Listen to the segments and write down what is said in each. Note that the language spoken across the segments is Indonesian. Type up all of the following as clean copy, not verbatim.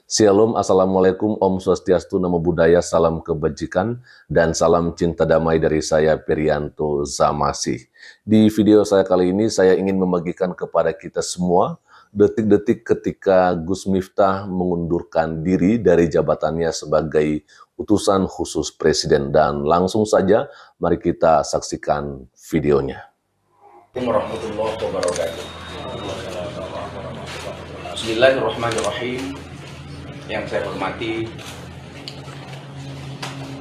Shalom, Assalamualaikum, Om Swastiastu, Namo Buddhaya, salam kebajikan, dan salam cinta damai dari saya, Perianto Zamasih. Di video saya kali ini, saya ingin membagikan kepada kita semua detik-detik ketika Gus Miftah mengundurkan diri dari jabatannya sebagai utusan khusus Presiden. Dan langsung saja, mari kita saksikan videonya. Warahmatullahi wabarakatuh. Bismillahirrahmanirrahim. Yang saya hormati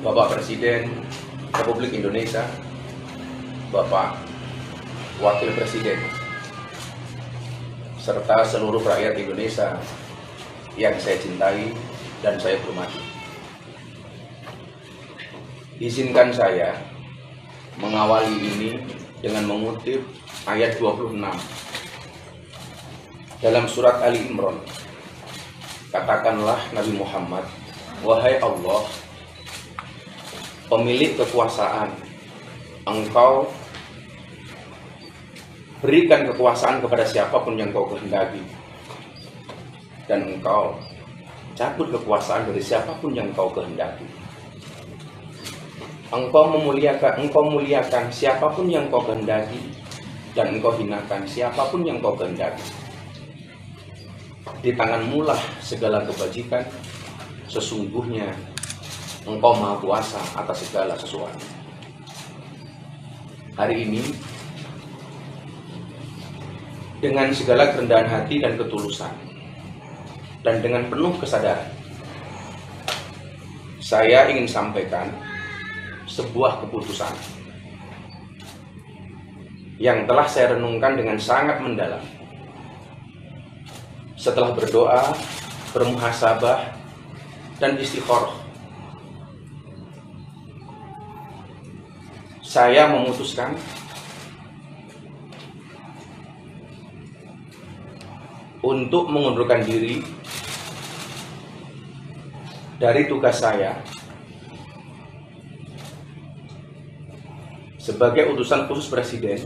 Bapak Presiden Republik Indonesia, Bapak Wakil Presiden, serta seluruh rakyat Indonesia yang saya cintai dan saya hormati. Izinkan saya mengawali ini dengan mengutip ayat 26 dalam surat Ali Imran. Katakanlah Nabi Muhammad, wahai Allah, pemilik kekuasaan, Engkau berikan kekuasaan kepada siapapun yang Kau kehendaki, dan Engkau cabut kekuasaan dari siapapun yang Kau kehendaki. Engkau muliakan siapapun yang Kau kehendaki, dan Engkau hinakan siapapun yang Kau kehendaki. Di tanganmu lah segala kebajikan, sesungguhnya Engkau Maha Kuasa atas segala sesuatu. Hari ini, dengan segala kerendahan hati dan ketulusan, dan dengan penuh kesadaran, saya ingin sampaikan sebuah keputusan yang telah saya renungkan dengan sangat mendalam. Setelah berdoa, bermuhasabah, dan istikharah, saya memutuskan untuk mengundurkan diri dari tugas saya sebagai utusan khusus Presiden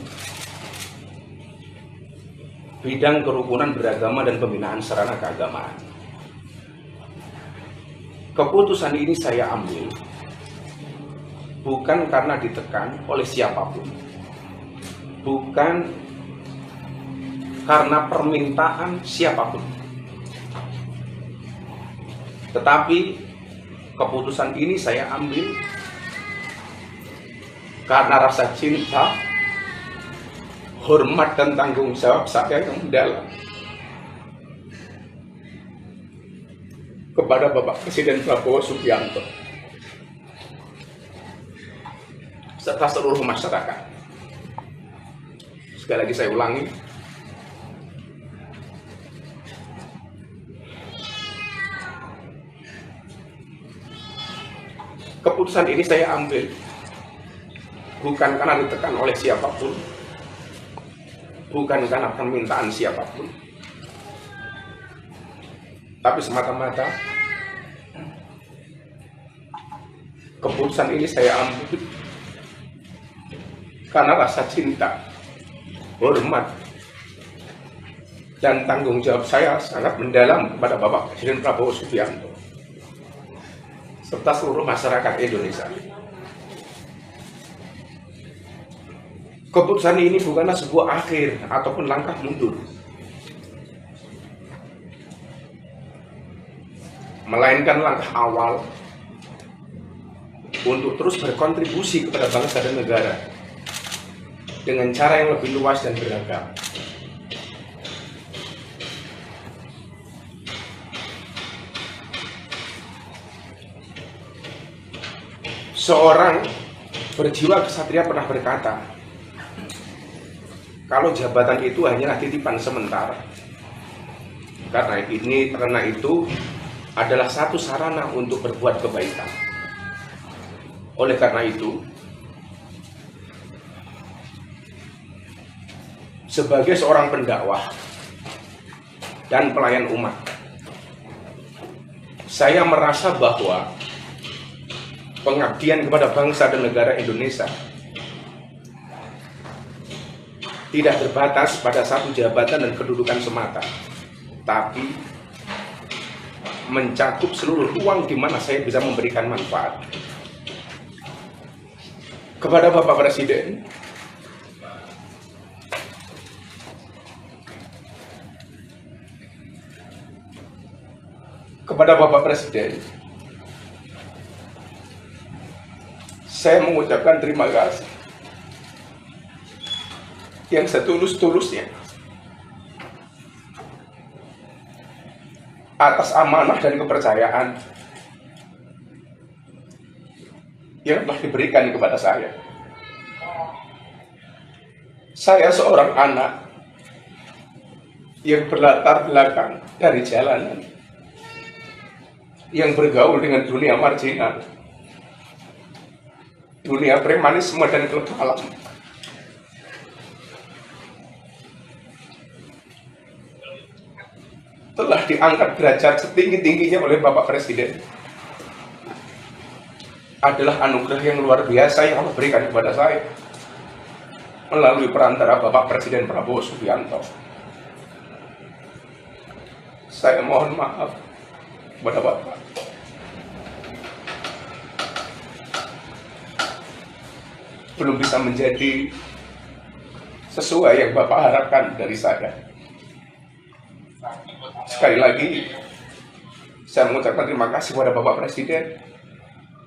bidang kerukunan beragama dan pembinaan sarana keagamaan. Keputusan ini saya ambil bukan karena ditekan oleh siapapun, bukan karena permintaan siapapun, tetapi keputusan ini saya ambil karena rasa cinta, hormat, dan tanggung jawab saya yang mendalam kepada Bapak Presiden Prabowo Subianto serta seluruh masyarakat. Sekali lagi saya ulangi, keputusan ini saya ambil bukan karena ditekan oleh siapapun, bukan karena permintaan siapapun, tapi semata-mata keputusan ini saya ambil karena rasa cinta, hormat, dan tanggung jawab saya sangat mendalam kepada Bapak Presiden Prabowo Subianto serta seluruh masyarakat Indonesia. Keputusan ini bukanlah sebuah akhir ataupun langkah mundur, melainkan langkah awal untuk terus berkontribusi kepada bangsa dan negara dengan cara yang lebih luas dan beragam. Seorang berjiwa kesatria pernah berkata, kalau jabatan itu hanyalah titipan sementara, karena itu adalah satu sarana untuk berbuat kebaikan. Oleh karena itu, sebagai seorang pendakwah dan pelayan umat, saya merasa bahwa pengabdian kepada bangsa dan negara Indonesia tidak terbatas pada satu jabatan dan kedudukan semata, tapi mencakup seluruh ruang di mana saya bisa memberikan manfaat. Kepada Bapak Presiden, saya mengucapkan terima kasih yang setulus-tulusnya atas amanah dan kepercayaan yang telah diberikan kepada saya. Saya seorang anak yang berlatar belakang dari jalanan, yang bergaul dengan dunia marginal, dunia premanisme dan klub malam. Telah diangkat derajat setinggi-tingginya oleh Bapak Presiden. Adalah anugerah yang luar biasa yang Allah berikan kepada saya melalui perantara Bapak Presiden Prabowo Subianto. Saya mohon maaf kepada Bapak. Belum bisa menjadi sesuai yang Bapak harapkan dari saya. Sekali lagi, saya mengucapkan terima kasih kepada Bapak Presiden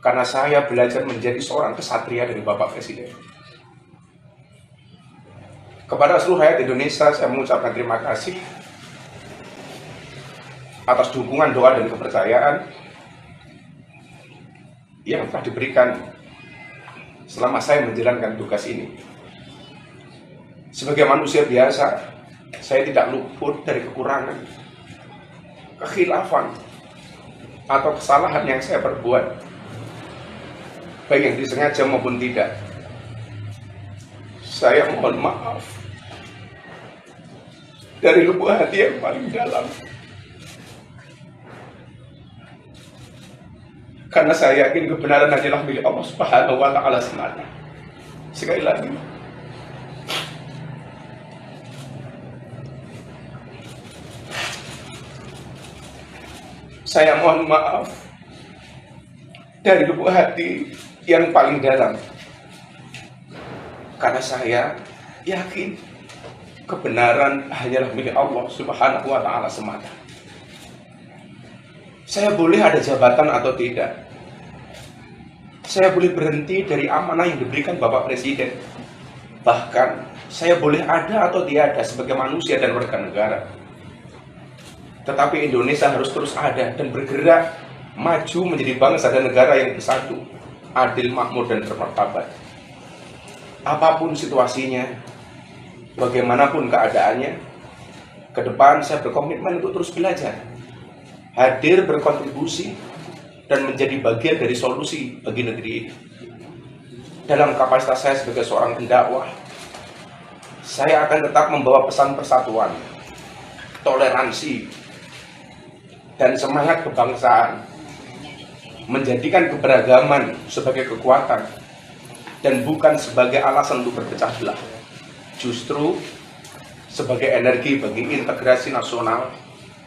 karena saya belajar menjadi seorang kesatria dari Bapak Presiden. Kepada seluruh rakyat Indonesia, saya mengucapkan terima kasih atas dukungan, doa, dan kepercayaan yang telah diberikan selama saya menjalankan tugas ini. Sebagai manusia biasa, saya tidak luput dari kekurangan, kekhilafan, atau kesalahan yang saya perbuat, baik yang disengaja maupun tidak. Saya mohon maaf dari lubuk hati yang paling dalam, karena saya yakin kebenaran hanyalah milik Allah Subhanahu wa Ta'ala semata. Sekali lagi, saya mohon maaf dari lubuk hati yang paling dalam, karena saya yakin kebenaran hanyalah milik Allah Subhanahu wa Ta'ala semata. Saya boleh ada jabatan atau tidak, saya boleh berhenti dari amanah yang diberikan Bapak Presiden, bahkan saya boleh ada atau tiada sebagai manusia dan warga negara. Tetapi Indonesia harus terus ada dan bergerak maju menjadi bangsa dan negara yang bersatu, adil, makmur, dan bermartabat. Apapun situasinya, bagaimanapun keadaannya, ke depan saya berkomitmen untuk terus belajar, hadir berkontribusi, dan menjadi bagian dari solusi bagi negeri ini. Dalam kapasitas saya sebagai seorang pendakwah, saya akan tetap membawa pesan persatuan, toleransi, dan semangat kebangsaan, menjadikan keberagaman sebagai kekuatan dan bukan sebagai alasan untuk berpecah belah, justru sebagai energi bagi integrasi nasional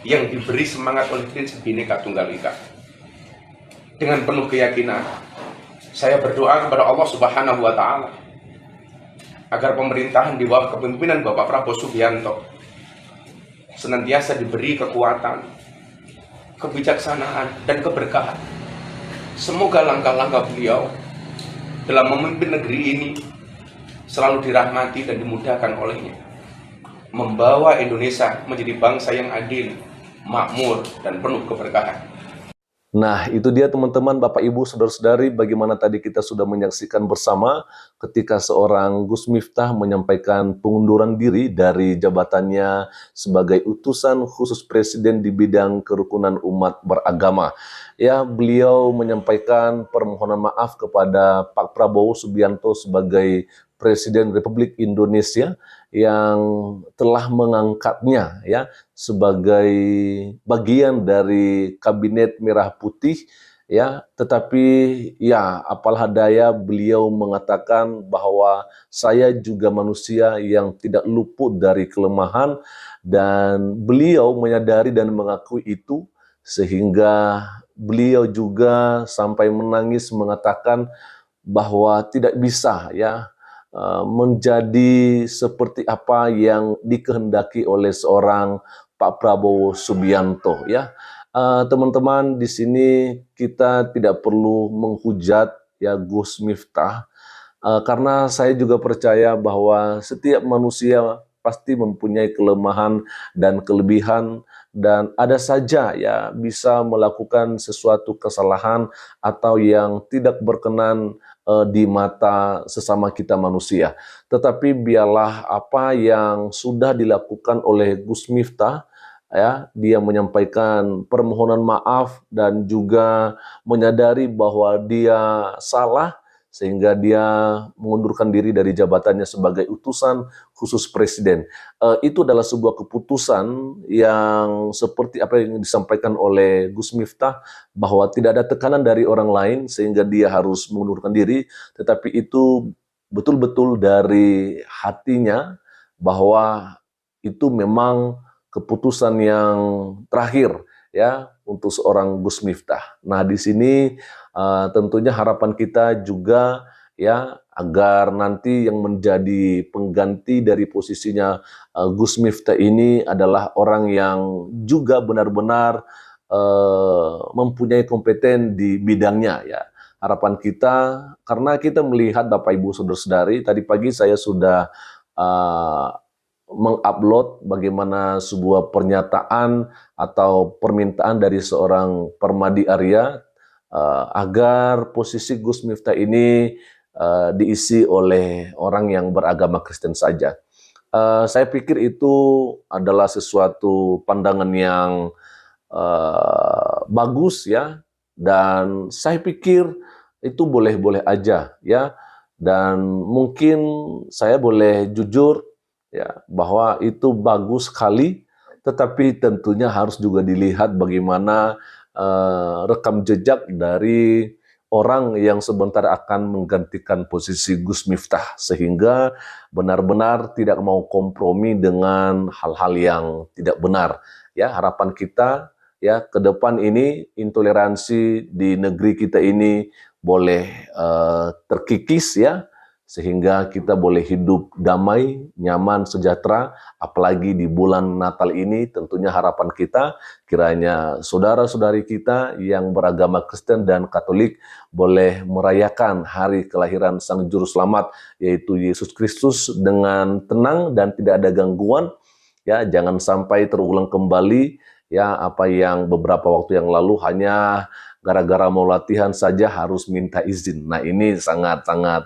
yang diberi semangat oleh prinsip Bhinneka Tunggal Ika. Dengan penuh keyakinan, saya berdoa kepada Allah Subhanahu wa Ta'ala agar pemerintahan di bawah kepemimpinan Bapak Prabowo Subianto senantiasa diberi kekuatan, kebijaksanaan, dan keberkahan. Semoga langkah-langkah beliau dalam memimpin negeri ini selalu dirahmati dan dimudahkan olehnya, membawa Indonesia menjadi bangsa yang adil, makmur, dan penuh keberkahan. Nah, itu dia teman-teman, Bapak Ibu, Saudara-saudari, bagaimana tadi kita sudah menyaksikan bersama ketika seorang Gus Miftah menyampaikan pengunduran diri dari jabatannya sebagai utusan khusus Presiden di bidang kerukunan umat beragama. Ya, beliau menyampaikan permohonan maaf kepada Pak Prabowo Subianto sebagai Presiden Republik Indonesia yang telah mengangkatnya ya sebagai bagian dari Kabinet Merah Putih ya, tetapi ya apalah daya beliau mengatakan bahwa saya juga manusia yang tidak luput dari kelemahan, dan beliau menyadari dan mengakui itu sehingga beliau juga sampai menangis mengatakan bahwa tidak bisa ya menjadi seperti apa yang dikehendaki oleh seorang Pak Prabowo Subianto ya. Teman-teman, di sini kita tidak perlu menghujat ya Gus Miftah, karena saya juga percaya bahwa setiap manusia pasti mempunyai kelemahan dan kelebihan, dan ada saja ya bisa melakukan sesuatu kesalahan atau yang tidak berkenan di mata sesama kita manusia. Tetapi biarlah apa yang sudah dilakukan oleh Gus Miftah, ya, dia menyampaikan permohonan maaf dan juga menyadari bahwa dia salah sehingga dia mengundurkan diri dari jabatannya sebagai utusan khusus presiden. Itu adalah sebuah keputusan yang seperti apa yang disampaikan oleh Gus Miftah, bahwa tidak ada tekanan dari orang lain sehingga dia harus mengundurkan diri, tetapi itu betul-betul dari hatinya, bahwa itu memang keputusan yang terakhir ya untuk seorang Gus Miftah. Nah, di sini tentunya harapan kita juga ya agar nanti yang menjadi pengganti dari posisinya Gus Miftah ini adalah orang yang juga benar-benar mempunyai kompeten di bidangnya ya. Harapan kita, karena kita melihat Bapak Ibu Saudara-saudari, tadi pagi saya sudah mengupload bagaimana sebuah pernyataan atau permintaan dari seorang Permadi Arya agar posisi Gus Miftah ini diisi oleh orang yang beragama Kristen saja. Saya pikir itu adalah sesuatu pandangan yang bagus ya, dan saya pikir itu boleh-boleh aja ya, dan mungkin saya boleh jujur ya, bahwa itu bagus sekali, tetapi tentunya harus juga dilihat bagaimana rekam jejak dari orang yang sebentar akan menggantikan posisi Gus Miftah, sehingga benar-benar tidak mau kompromi dengan hal-hal yang tidak benar. Ya, harapan kita ya ke depan ini intoleransi di negeri kita ini boleh terkikis ya, sehingga kita boleh hidup damai, nyaman, sejahtera, apalagi di bulan Natal ini. Tentunya harapan kita kiranya saudara-saudari kita yang beragama Kristen dan Katolik boleh merayakan hari kelahiran Sang Juru Selamat, yaitu Yesus Kristus, dengan tenang dan tidak ada gangguan. Ya, jangan sampai terulang kembali ya apa yang beberapa waktu yang lalu hanya gara-gara mau latihan saja harus minta izin. Nah, ini sangat-sangat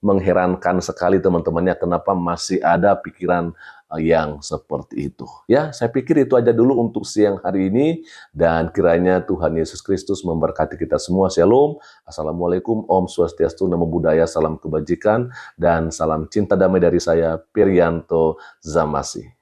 mengherankan sekali teman-temannya, kenapa masih ada pikiran yang seperti itu. Ya, saya pikir itu aja dulu untuk siang hari ini, dan kiranya Tuhan Yesus Kristus memberkati kita semua. Shalom, Assalamualaikum, Om Swastiastu, Namo Buddhaya, salam kebajikan, dan salam cinta damai dari saya, Perianto Zamasi.